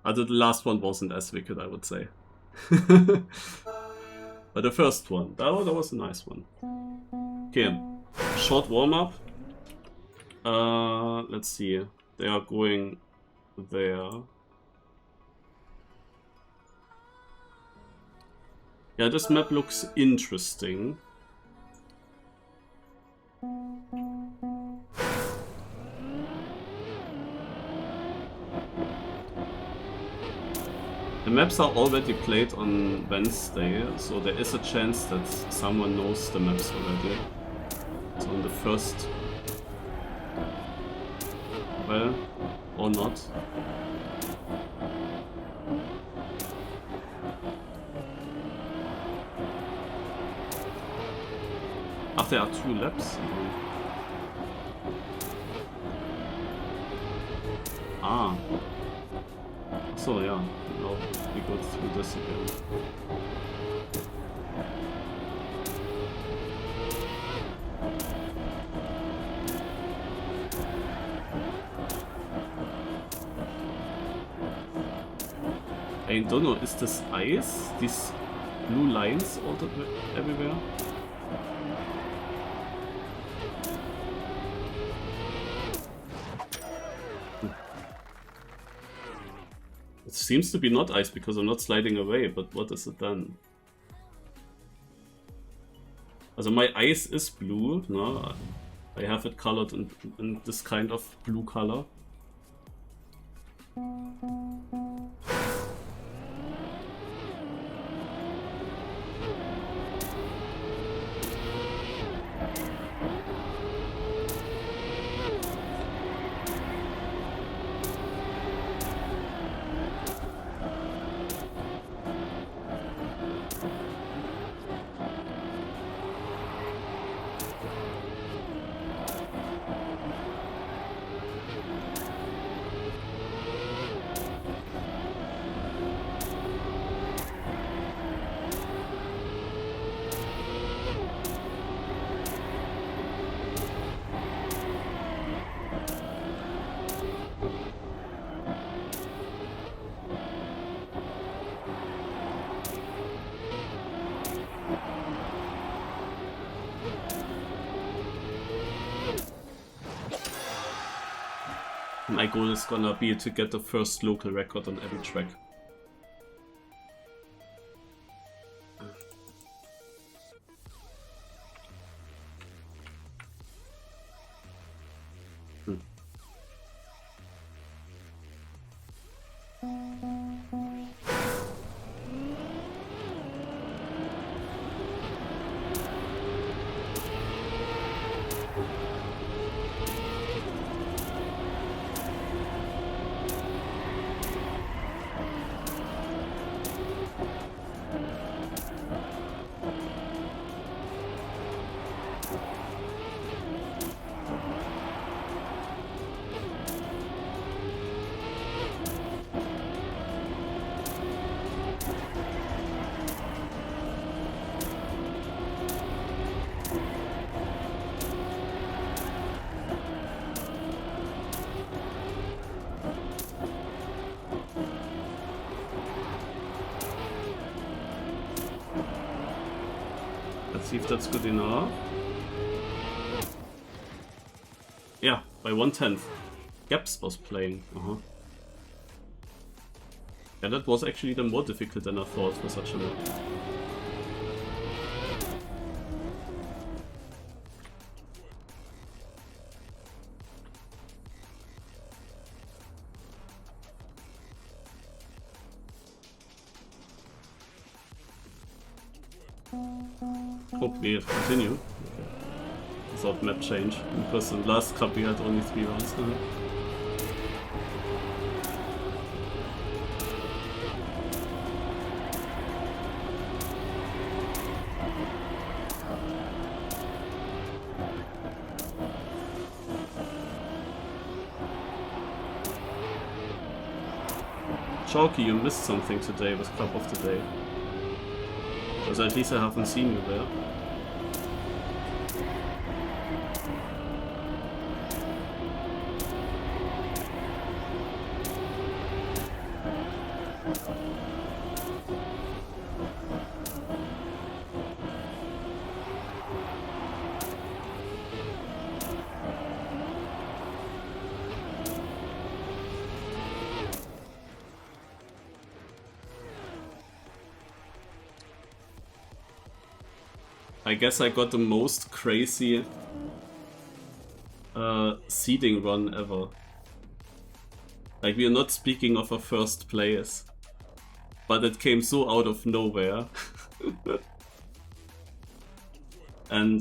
Although the last one wasn't as wicked, I would say. But the first one, that was a nice one. Okay, short warm-up. Let's see. They are going there. Yeah, this map looks interesting. The maps are already played on Wednesday, so there is a chance that someone knows the maps already. So on the first... Well, or not. Ach, there are 2 laps. Ah. So yeah, now we go through this again. I don't know, is this ice? These blue lines all everywhere? It seems to be not ice because I'm not sliding away, but what is it then? Also my ice is blue, no? I have it colored in this kind of blue color. My goal is gonna be to get the first local record on every track. Let's see if that's good enough. Yeah, by 1/10. Gaps was playing. Yeah, that was actually then more difficult than I thought for such a map. Hopefully it continue without map change, because in the last cup we had only 3 rounds now. Chalky, you missed something today with Cup of the Day. Because at least I haven't seen you there. I guess I got the most crazy seeding run ever. Like, we are not speaking of a first place, but it came so out of nowhere. And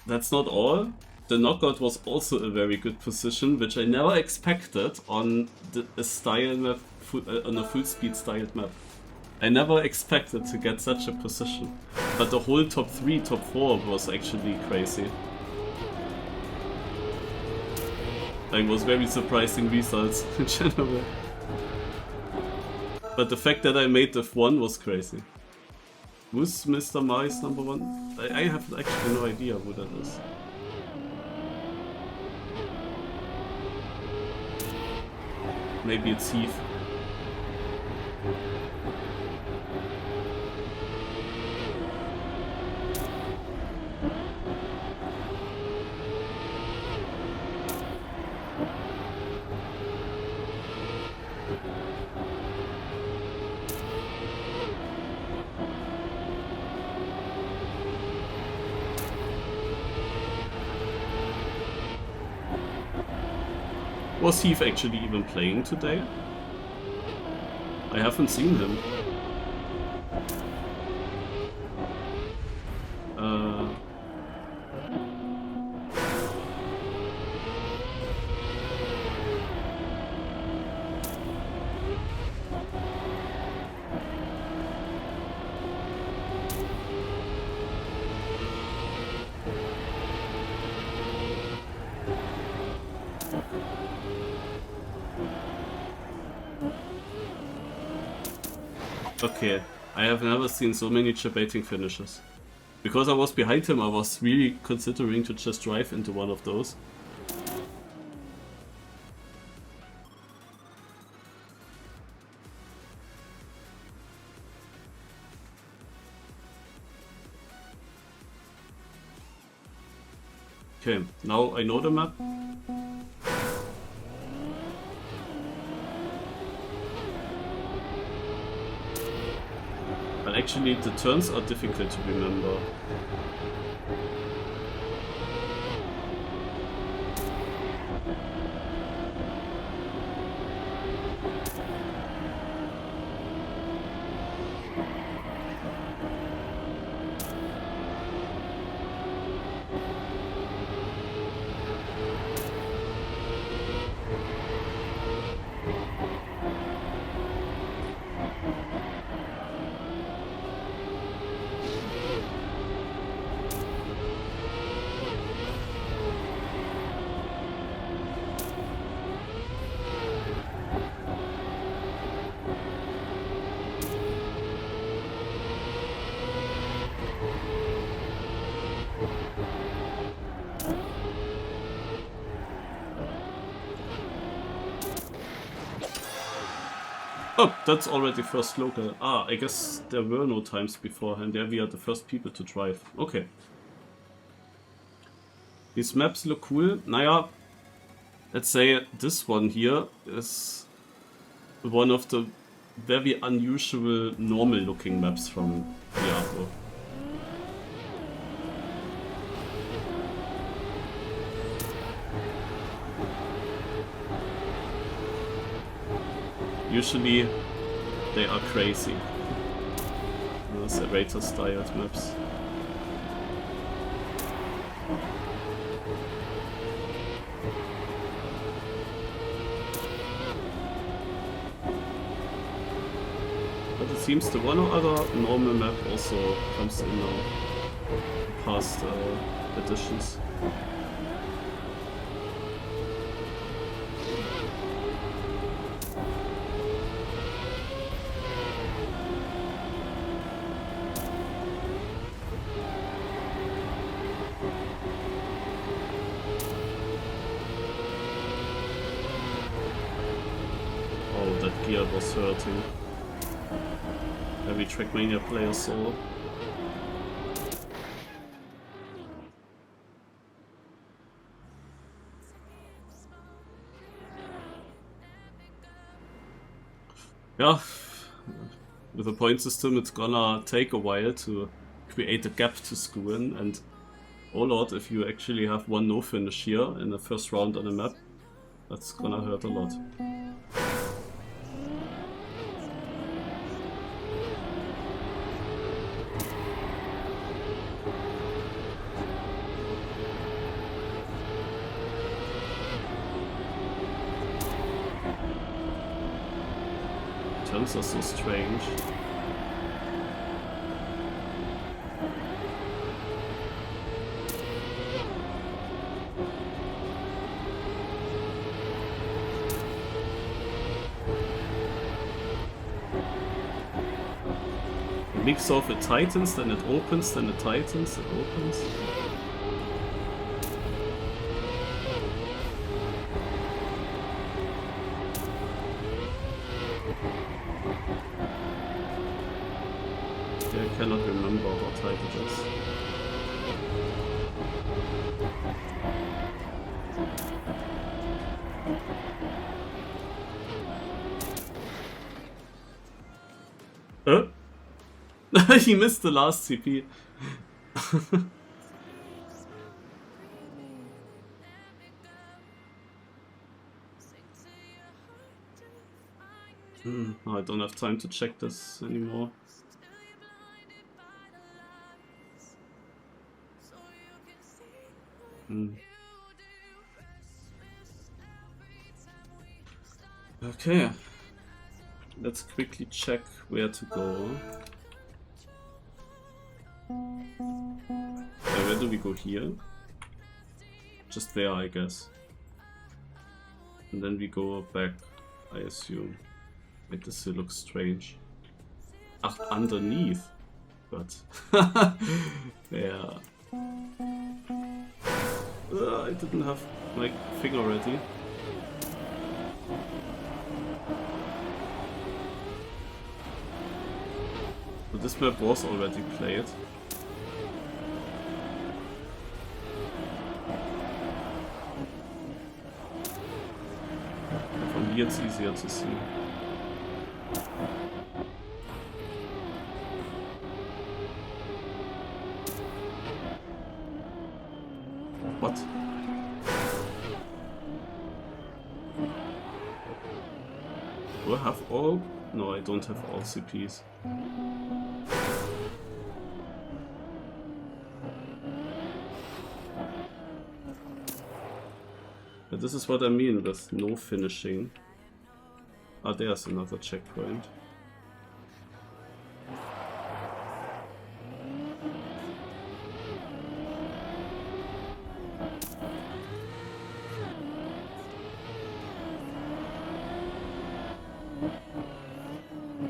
that's not all. The knockout was also a very good position, which I never expected on a style map, on a full speed styled map. I never expected to get such a position, but the whole top 3, top 4 was actually crazy. Like, was very surprising results in general. But the fact that I made the F1 was crazy. Who's Mr. Mai's number 1? I have actually no idea who that is. Maybe it's Heath. Was Heath actually even playing today? I haven't seen him. Okay, I have never seen so many chip-baiting finishes. Because I was behind him, I was really considering to just drive into one of those. Okay, now I know the map. But actually the turns are difficult to remember. Oh, that's already first local. Ah, I guess there were no times beforehand. There we are the first people to drive. Okay. These maps look cool. Naja, let's say this one here is one of the very unusual normal looking maps from Diablo. Usually they are crazy. Those Serrator styled maps. But it seems the one or other normal map also comes in now, past editions. Gear was hurting. Every Trackmania player saw. Yeah, with the point system it's gonna take a while to create a gap to screw in, and oh lord, if you actually have one no finish here in the first round on a map, that's gonna hurt a lot. Turns are so strange. It leaks off, it tightens, then it opens, then it tightens, it opens. I cannot remember how tight it is. He missed the last CP. I don't have time to check this anymore. Okay, let's quickly check where to go. Where do we go here? Just there, I guess. And then we go back, I assume. Wait, this here looks strange. Ach, underneath. But yeah. I didn't have my finger ready. So this map was already played. From here it's easier to see. What? Do I have all? No, I don't have all CPs. But this is what I mean with no finishing. Ah, there's another checkpoint.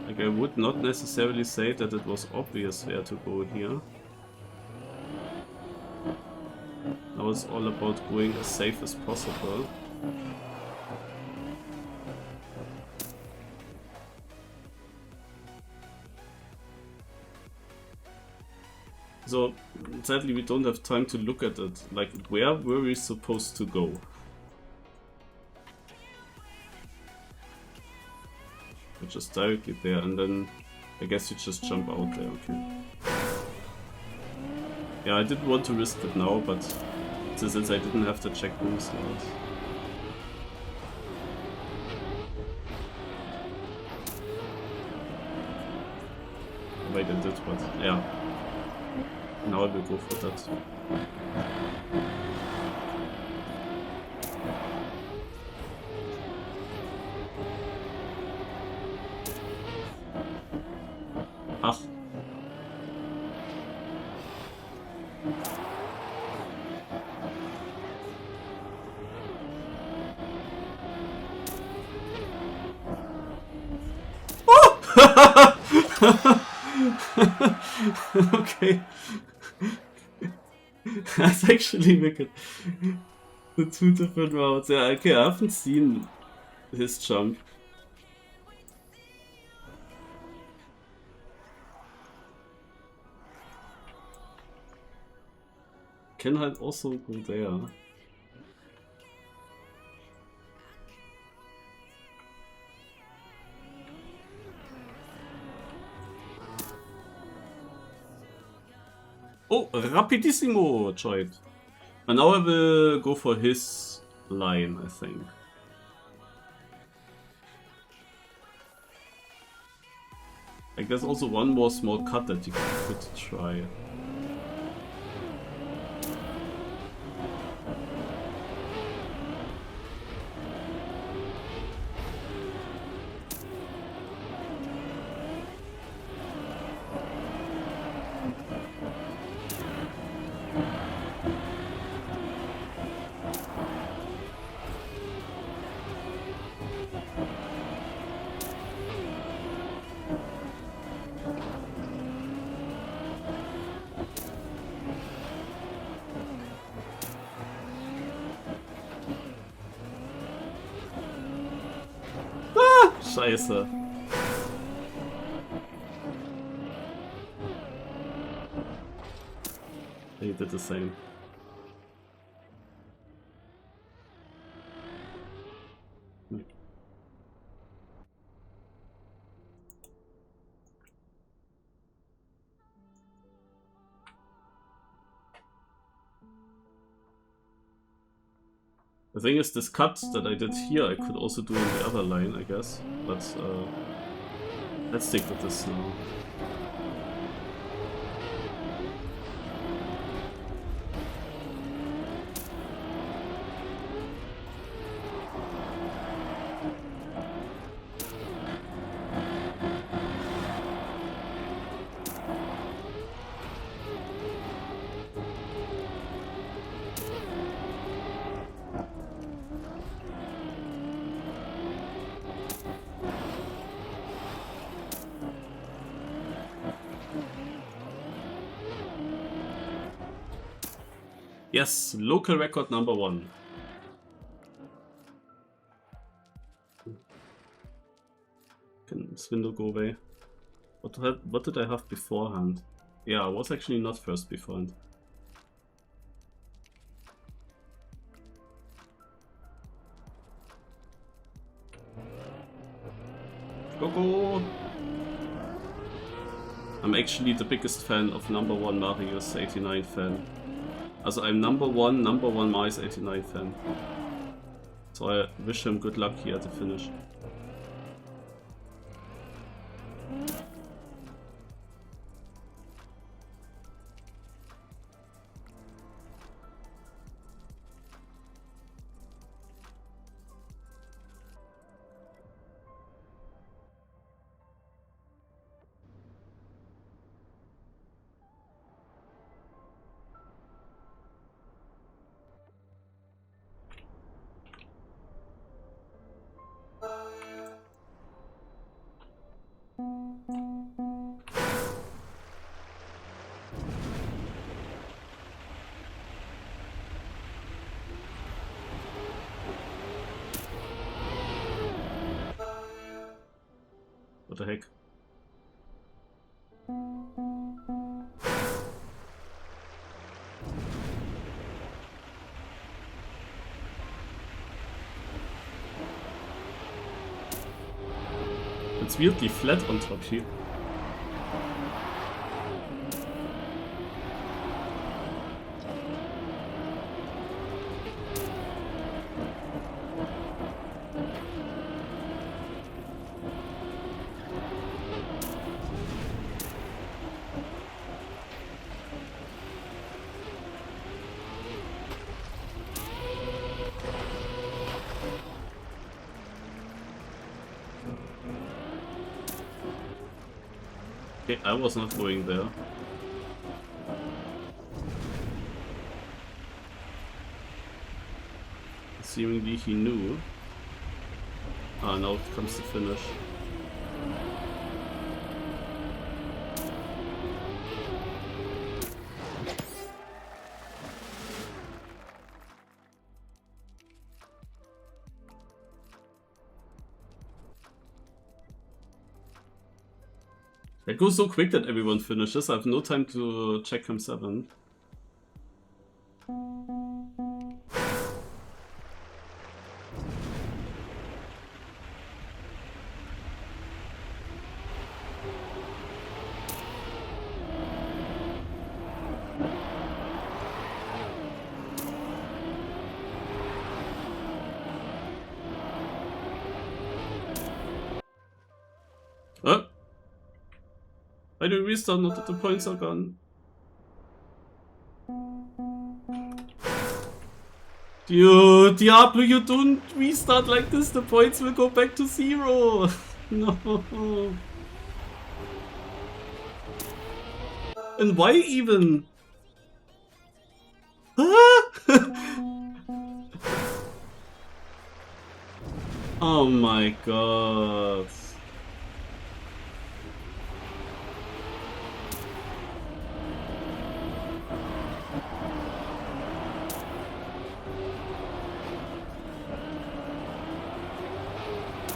Like, I would not necessarily say that it was obvious where to go here. Now it's all about going as safe as possible. So, sadly we don't have time to look at it. Like, where were we supposed to go? We're just directly there, and then I guess you just jump out there, okay. Yeah, I didn't want to risk it now, but since I didn't have the checkpoint slots. Wait, I did, but yeah. Now I will go for that. Ach. Okay. That's actually wicked. The two different routes. Yeah, okay, I haven't seen his jump. Can I also go there? Oh, rapidissimo joint. And now I will go for his line, I think. Like there's also one more small cut that you could try. Scheiße. He did the same. The thing is, this cut that I did here, I could also do in the other line, I guess. But let's stick with this now. Yes, local record number 1. Can this window go away? What did I have beforehand? Yeah, I was actually not first beforehand. Go! I'm actually the biggest fan of number 1 Marius 89 fan. Also I'm number one Marius 89 fan. So I wish him good luck here at the finish. What the heck? It's weirdly flat on top here. Okay, I was not going there. Seemingly he knew. Ah, now it comes to finish. It goes so quick that everyone finishes. I have no time to check him 7. Why do we restart not that the points are gone? Dude, Diablo, you don't restart like this, the points will go back to 0. No. And why even? Oh my god.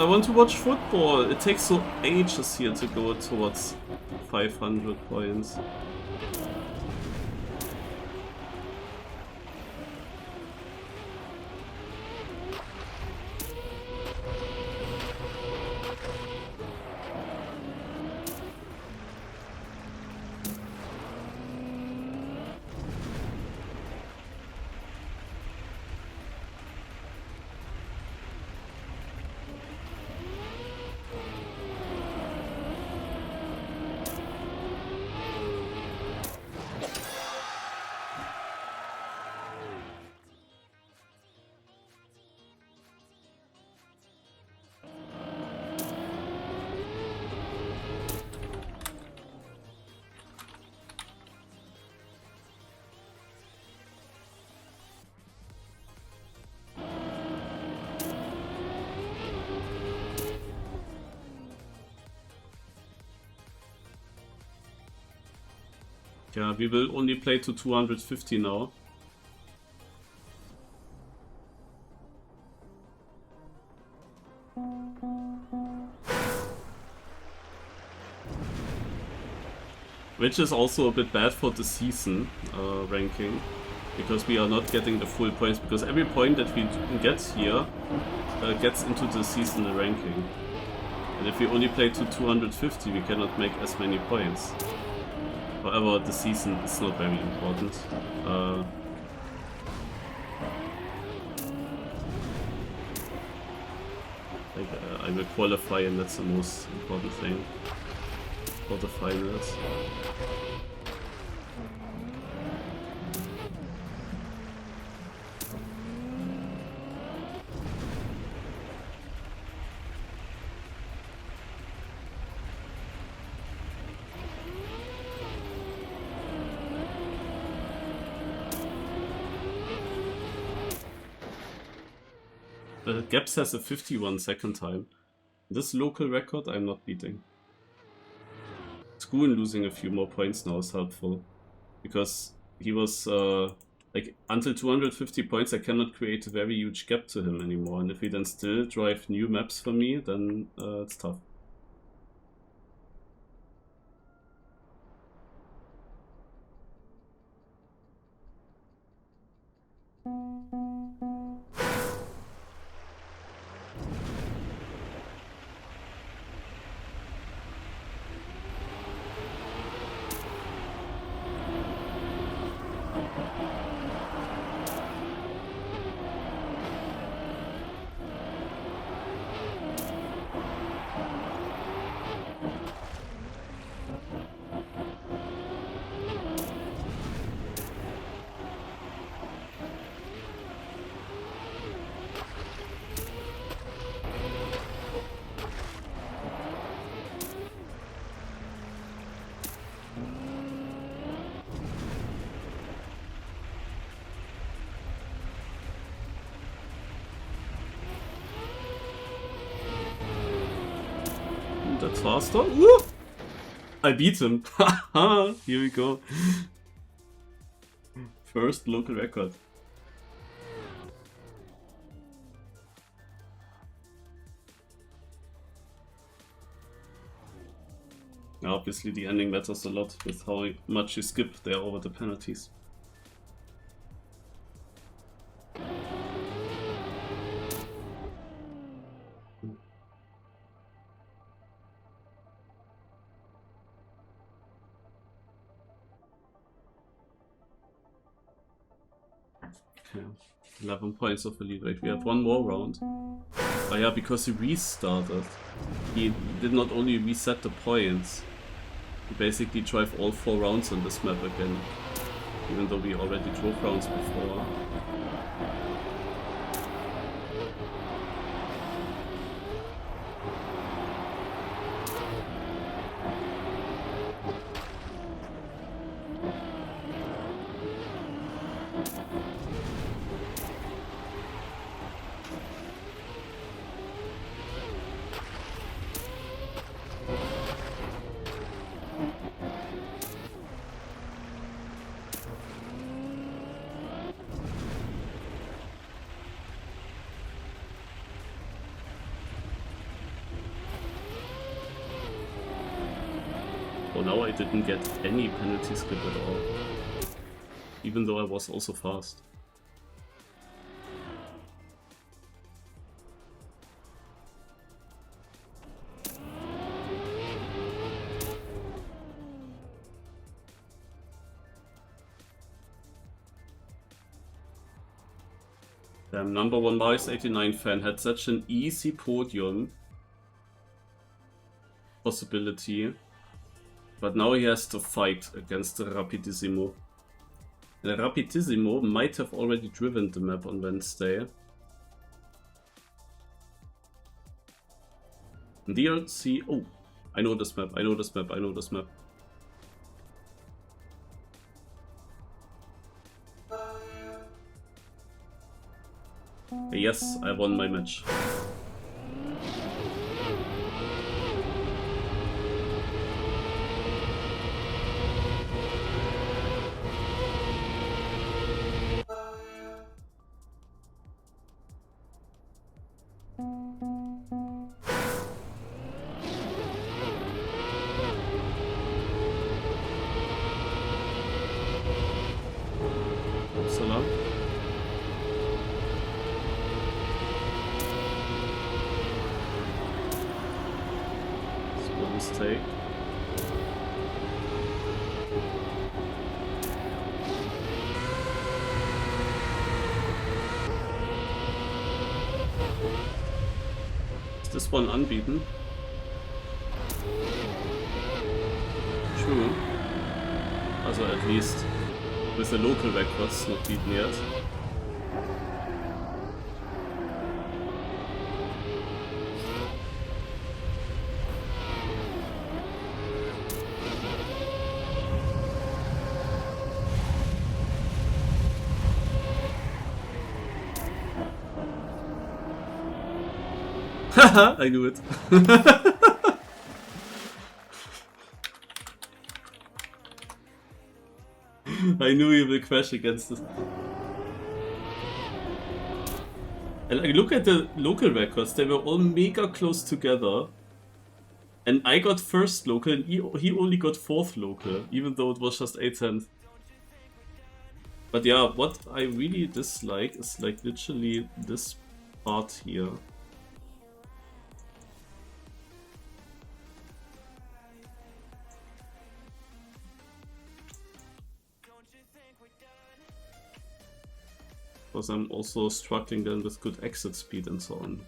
I want to watch football. It takes so ages here to go towards 500 points. Yeah, we will only play to 250 now. Which is also a bit bad for the season ranking, because we are not getting the full points, because every point that we get here gets into the seasonal ranking. And if we only play to 250, we cannot make as many points. However, the season is not very important. I will qualify, and that's the most important thing for the finals. Gaps has a 51-second time. This local record I'm not beating. Schoon losing a few more points now is helpful, because he was like, until 250 points I cannot create a very huge gap to him anymore, and if he then still drive new maps for me, then it's tough. That's faster. Woo! I beat him. Haha, here we go. First local record. Obviously the ending matters a lot with how much you skip there over the penalties. Okay, 11 points of a lead. Wait, we have one more round. Oh yeah, because he restarted. He did not only reset the points, We basically drive all 4 rounds on this map again, even though we already drove rounds before. Oh, now I didn't get any penalty skip at all, even though I was also fast. Number 1 Mars89 fan had such an easy podium possibility, but now he has to fight against the Rapidissimo. The Rapidissimo might have already driven the map on Wednesday. DRC, oh, I know this map, I know this map, I know this map. Yes, I won my match. Salam. Mistake. Is this one unbeaten? True. Also at least with the local records not beaten yet. Haha, I knew it. I knew he will crash against this. And I look at the local records, they were all mega close together. And I got first local and he only got fourth local, even though it was just 8th. But yeah, what I really dislike is like literally this part here. Because I'm also struggling then with good exit speed and so on.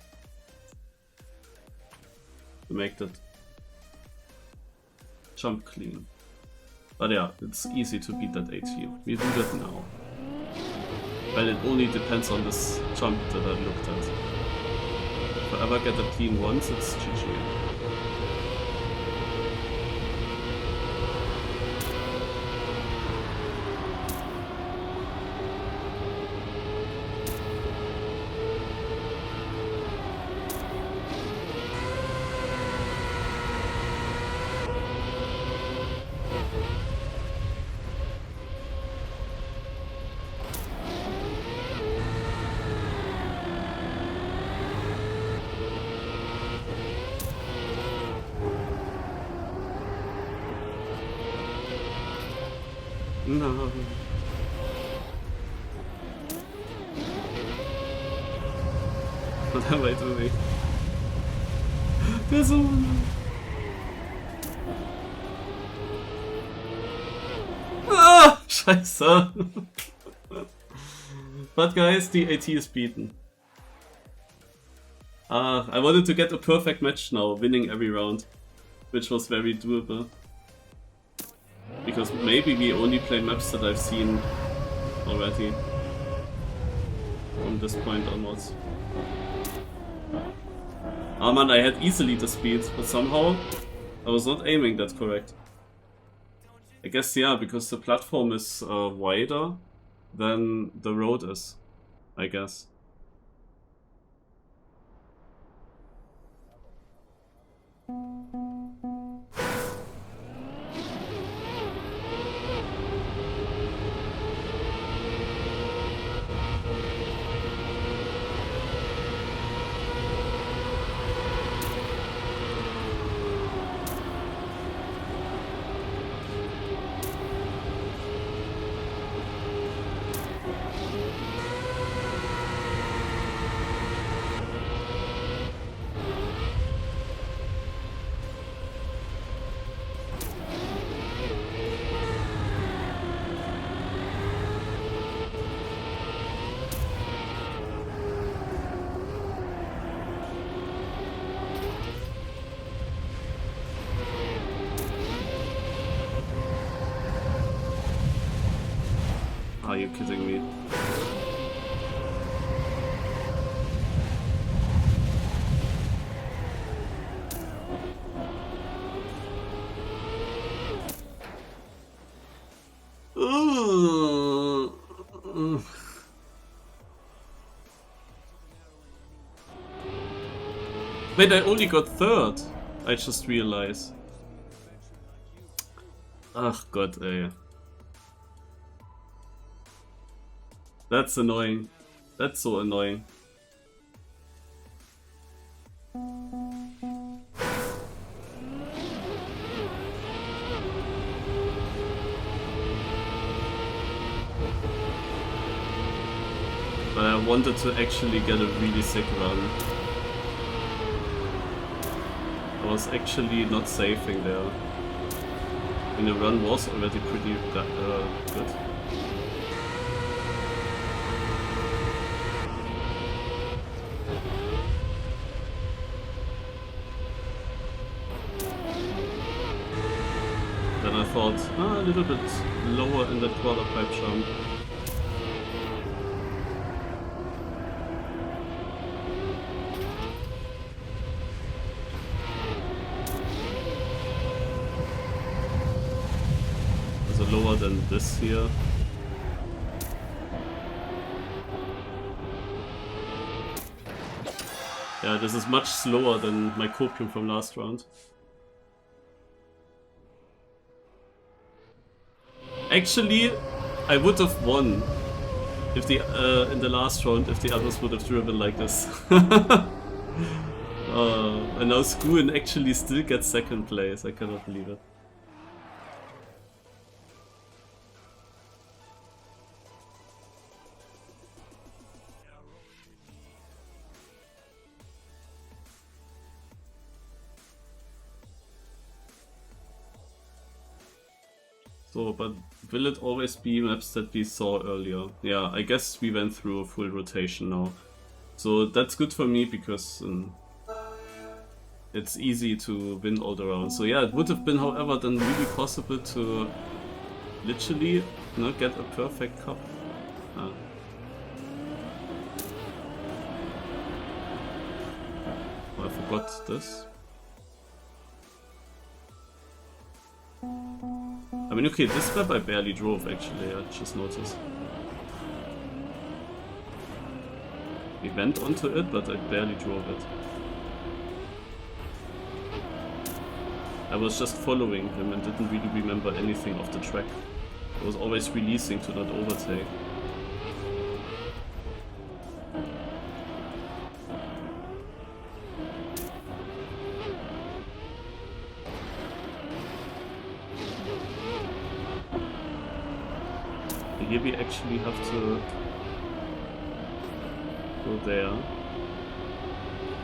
To make that jump clean. But yeah, it's easy to beat that AT. We do that now. But it only depends on this jump that I looked at. If I ever get a clean once, it's GG. No. What am I doing? There's a one. Ah, Scheiße. But guys, the AT is beaten. I wanted to get a perfect match now, winning every round, which was very doable. Because maybe we only play maps that I've seen already from this point onwards. Ah man, I had easily the speed, but somehow I was not aiming that correct. I guess, yeah, because the platform is wider than the road is, I guess. Are you kidding me? Wait, I only got third. I just realized. Ach Gott, ey. That's annoying. That's so annoying. But I wanted to actually get a really sick run. I was actually not safing there. And the run was already pretty good. Then I thought, a little bit lower in that quarter pipe jump. Lower than this here. Yeah, this is much slower than my copium from last round. Actually, I would have won if the in the last round if the others would have driven like this. And now Skuin actually still gets second place. I cannot believe it. So, but will it always be maps that we saw earlier? Yeah, I guess we went through a full rotation now. So that's good for me because it's easy to win all the rounds. So yeah, it would have been, however, then really possible to literally get a perfect cup. Oh, I forgot this. I mean, okay, this map I barely drove actually, I just noticed. We went onto it, but I barely drove it. I was just following him and didn't really remember anything of the track. I was always releasing to not overtake. Here we actually have to go there.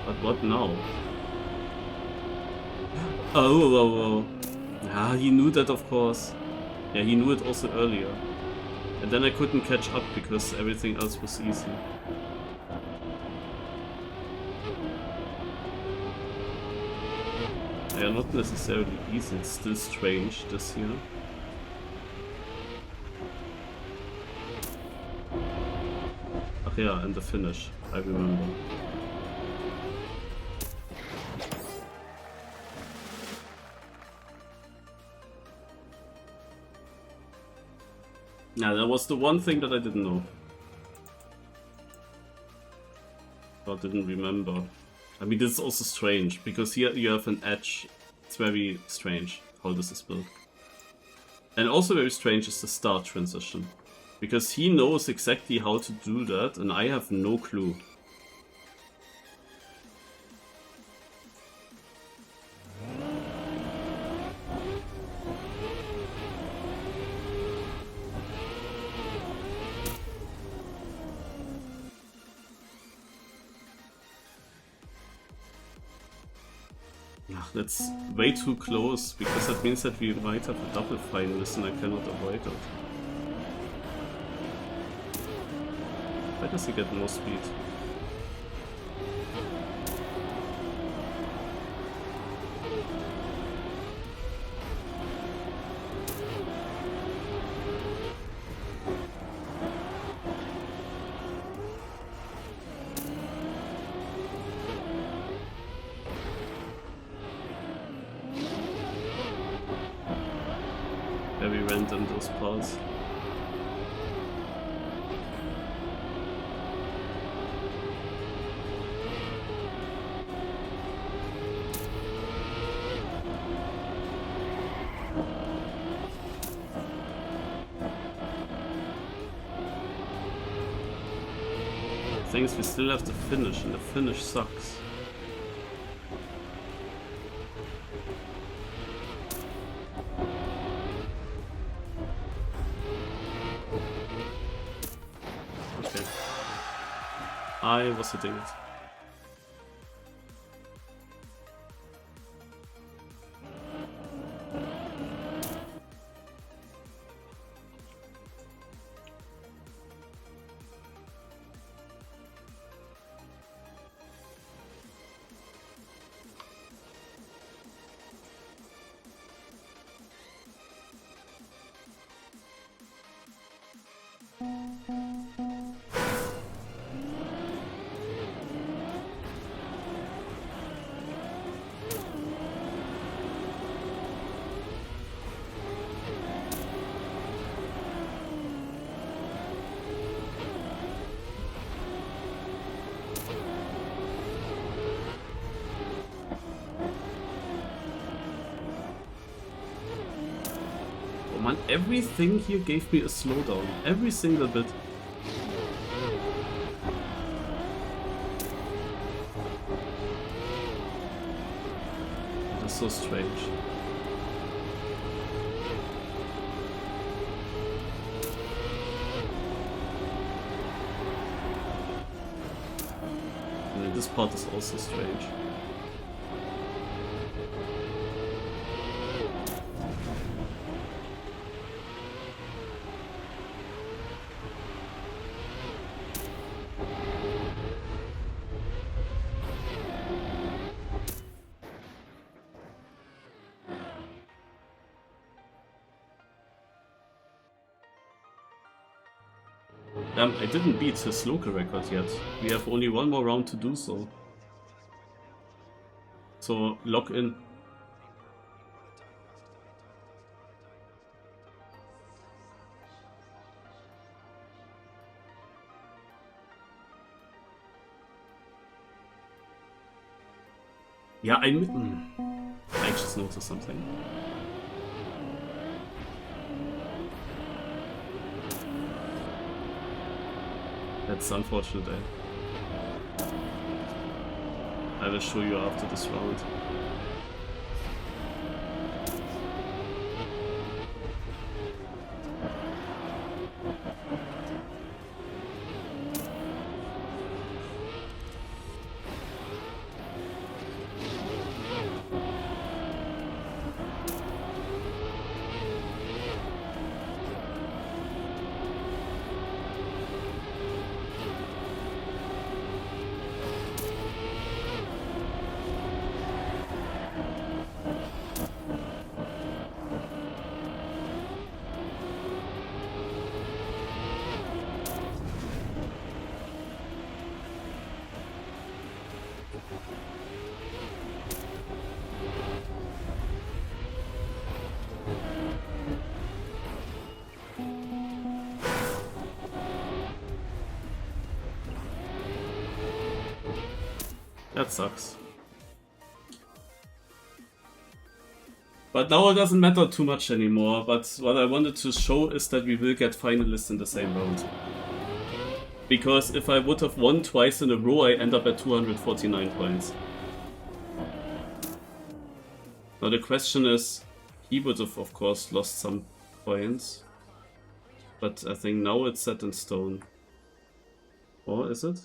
But what now? Oh. Ah, he knew that, of course. Yeah, he knew it also earlier. And then I couldn't catch up because everything else was easy. Yeah, not necessarily easy, it's still strange this year. yeah, and the finish, I remember. Yeah, that was the one thing that I didn't know. Or didn't remember. I mean, this is also strange, because here you have an edge. It's very strange how this is built. And also very strange is the start transition. Because he knows exactly how to do that, and I have no clue. That's way too close, because that means that we might have a double finalist and I cannot avoid it. Why does he get more speed? Very random, those parts. The thing is, we still have to finish, and the finish sucks. I was hitting it. Man, everything here gave me a slowdown. Every single bit. It is so strange. I mean, this part is also strange. I didn't beat his local record yet. We have only one more round to do so. So, lock in. Yeah, I just noticed something. That's unfortunate, I will show you after this round. That sucks. But now it doesn't matter too much anymore, but what I wanted to show is that we will get finalists in the same round. Because if I would have won twice in a row, I end up at 249 points. Now the question is, he would have of course lost some points. But I think now it's set in stone. Or is it?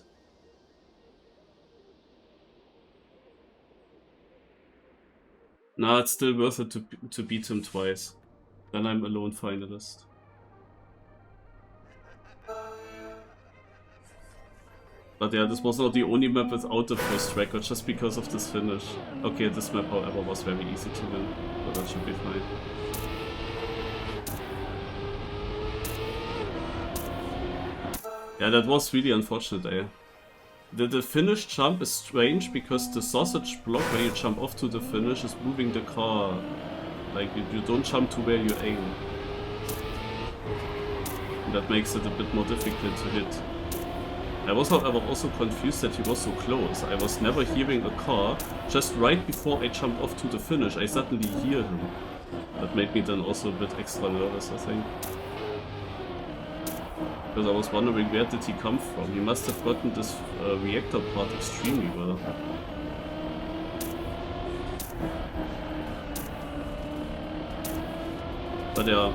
Nah, it's still worth it to beat him twice. Then I'm alone finalist. But yeah, this was not the only map without the first record, just because of this finish. Okay, this map however was very easy to win, but that should be fine. Yeah, that was really unfortunate, eh? The finish jump is strange because the sausage block where you jump off to the finish is moving the car. Like, you don't jump to where you aim. And that makes it a bit more difficult to hit. I was however also confused that he was so close. I was never hearing a car. Just right before I jumped off to the finish, I suddenly hear him. That made me then also a bit extra nervous, I think. Because I was wondering, where did he come from? He must have gotten this reactor part extremely well. But yeah,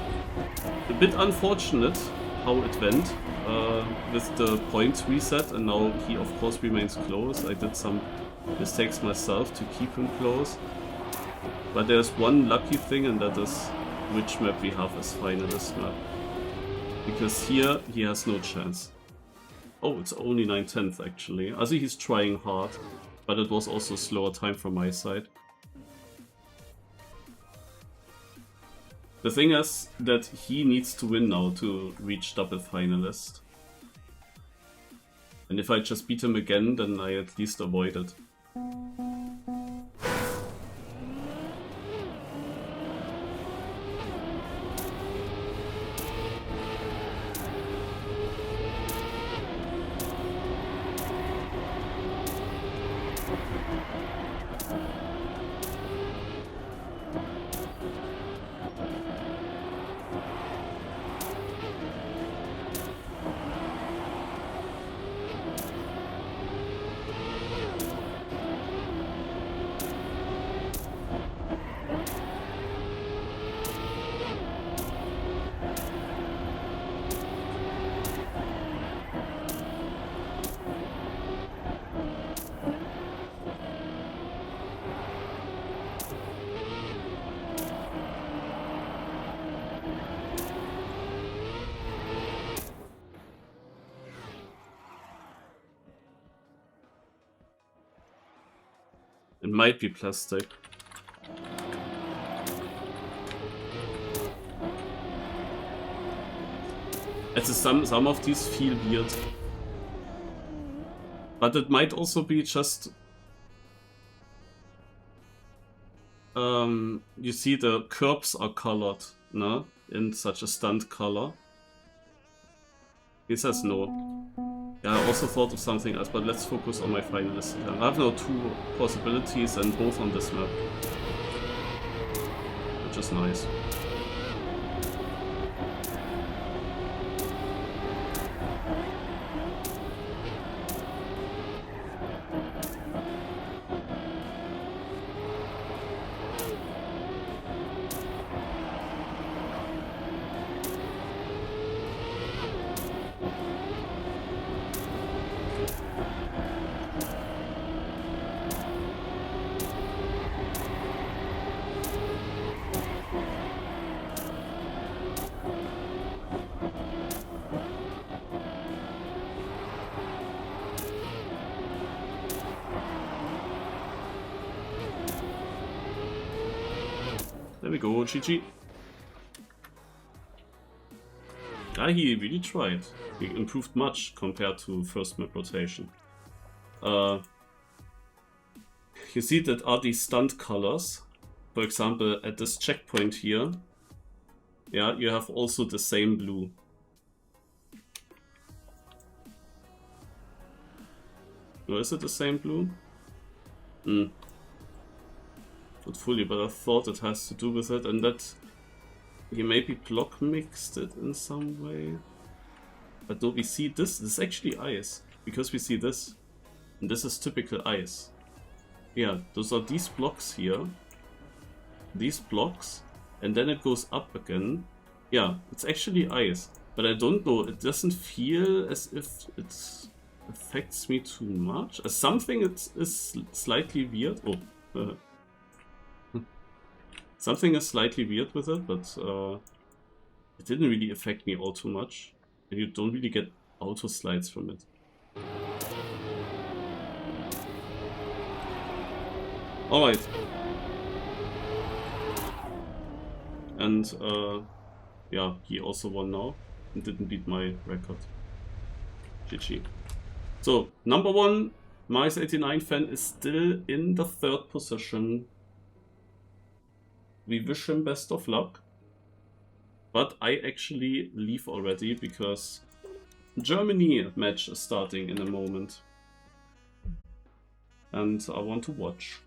a bit unfortunate how it went with the points reset, and now he of course remains close. I did some mistakes myself to keep him close. But there's one lucky thing, and that is which map we have as finalist map. Because here, he has no chance. Oh, it's only 9/10 actually. I think he's trying hard, but it was also a slower time from my side. The thing is that he needs to win now to reach double finalist. And if I just beat him again, then I at least avoid it. It might be plastic. Some of these feel weird. But it might also be just... you see the curbs are colored, no? In such a stunt color. He says no. Yeah, I also thought of something else, but let's focus on my finalist. I have now two possibilities and both on this map. Which is nice. There we go, GG. Ah, he really tried. He improved much compared to first map rotation. You see that are these stunt colors. For example, at this checkpoint here, yeah, you have also the same blue. Or is it the same blue? Not fully, but I thought it has to do with it, and that he maybe block mixed it in some way. But do we see this? This is actually ice, because we see this. And this is typical ice. Yeah, those are these blocks here. These blocks. And then it goes up again. Yeah, it's actually ice. But I don't know, it doesn't feel as if it affects me too much. As something it is slightly weird. Oh. Something is slightly weird with it, but it didn't really affect me all too much. And you don't really get auto slides from it. Alright. And yeah, he also won now and didn't beat my record. GG. So, number 1, Mice89 fan is still in the 3rd position. We wish him best of luck. But I actually leave already because Germany match is starting in a moment. And I want to watch.